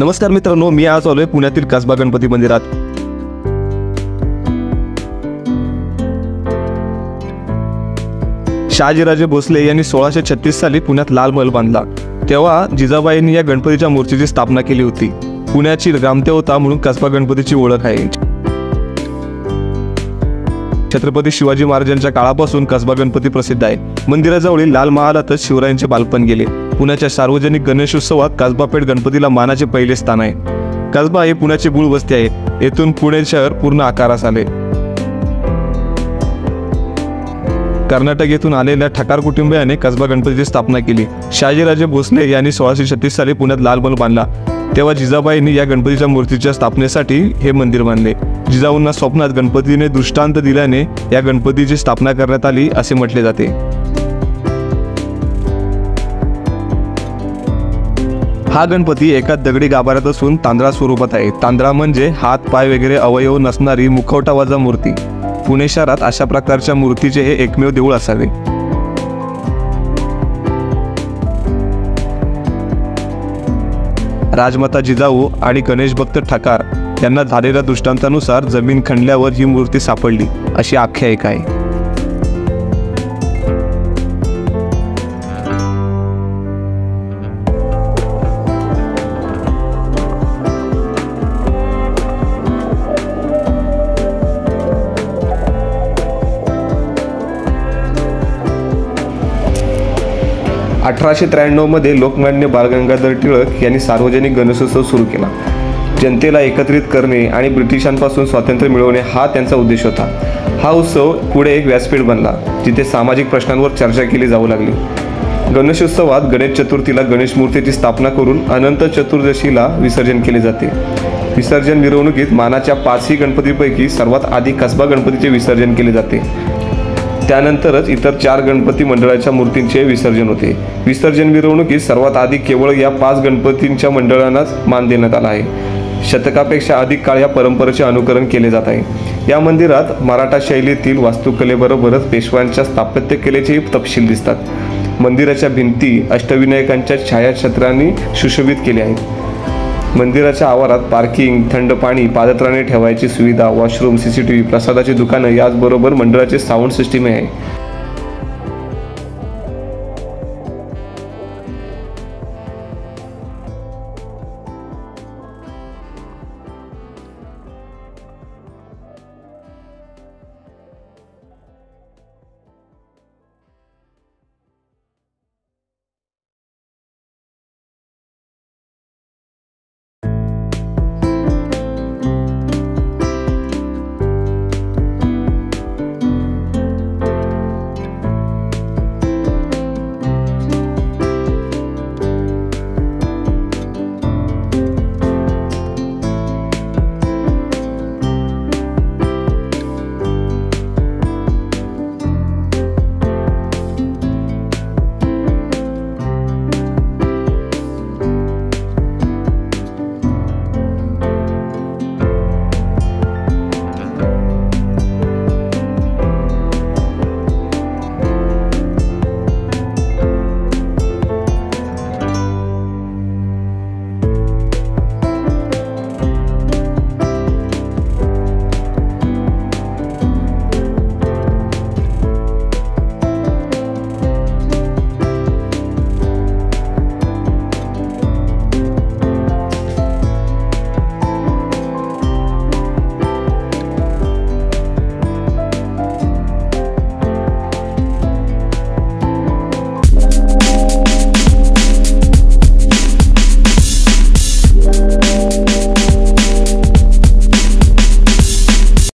नमस्कार मित्रांनो, मी आज आलोय पुण्यातील कसबा गणपती मंदिरात। शहाजीराजे भोसले यांनी 1636 साली पुण्यात लाल महल बांधला। तेव्हा जिजाबाईंनी या गणपतीच्या मूर्तीची स्थापना केली होती। पुण्याची ग्रामदेवता म्हणून कसबा गणपतीची ओळख आहे। छत्रपती शिवाजी महाराजांच्या काळापासून कसबा गणपती प्रसिद्ध आहे। मंदिराजवळील लाल महालातच शिवरायांचे बालपण गेले। पुण्याच्या सार्वजनिक गणेशोत्सवात कसबा पेठ गणपतीला मानाचे पहिले स्थान आहे। कसबा हे पुण्याची मूळ वस्ती आहे। येथून पुणे शहर पूर्ण आकारास आले। कर्नाटक येथून आलेल्या ठकार कुटुंबियाने कसबा गणपतीची स्थापना केली। शहाजीराजे भोसले यांनी 1636 साली पुण्यात लाल महल बांधला। तेव्हा जिजाबाईंनी या गणपतीच्या मूर्तीच्या स्थापनेसाठी हे मंदिर बांधले। जिजाऊंना स्वप्नात गणपतीने दृष्टांत दिल्याने या गणपतीची स्थापना करण्यात आली असे म्हटले जाते। हा गणपती एका दगडी गाभाऱ्यात असून तांदळा स्वरूपात आहे। तांदळा म्हणजे हात पाय वगैरे अवयव नसणारी मुखवटावजा मूर्ती। पुणे शहरात अशा प्रकारच्या मूर्तीचे हे एकमेव देऊळ असावे। राजमाता जिजाऊ आणि गणेश भक्त ठकार यांना झालेल्या दृष्टांतानुसार जमीन खणल्यावर ही मूर्ती सापडली अशी आख्यायिका आहे। 1893 मध्ये लोकमान्य बाळ गंगाधर टिळक यांनी सार्वजनिक गणेशोत्सव सुरू केला। जनतेला एकत्रित करणे आणि ब्रिटिशांपासून स्वातंत्र्य मिळवणे हा त्यांचा उद्देश होता। हा उत्सव पुढे एक व्यासपीठ बनला जिथे सामाजिक प्रश्नांवर चर्चा केली जाऊ लागली। गणेशोत्सवात गणेश चतुर्थीला गणेश मूर्तीची स्थापना करून अनंत चतुर्दशीला विसर्जन केले जाते। विसर्जन मिरवणुकीत मानाच्या 5ही गणपतीपैकी सर्वात आधी कसबा गणपतीचे विसर्जन केले जाते। त्यानंतरच इतर 4 गणपती मंडळाच्या मूर्तींचे विसर्जन होते। विसर्जन मिरवणुकीत सर्वात आधी केवळ या 5 गणपतींच्या मंडळांनाच मान देण्यात आला आहे। शतकापेक्षा अधिक काळ या परंपरेचे अनुकरण केले जात आहे। या मंदिरात मराठा शैलीतील वास्तुकलेबरोबरच पेशव्यांच्या स्थापत्यकलेचेही तपशील दिसतात। मंदिराच्या भिंती अष्टविनायकांच्या छायाचित्रांनी सुशोभित केल्या आहेत। मंदिराच्या आवारात पार्किंग, थंड पाणी, पादत्राणे ठेवायची सुविधा, वॉशरूम, CCTV, प्रसादाची दुकानं याचबरोबर मंडळाचे साऊंड सिस्टीम आहे।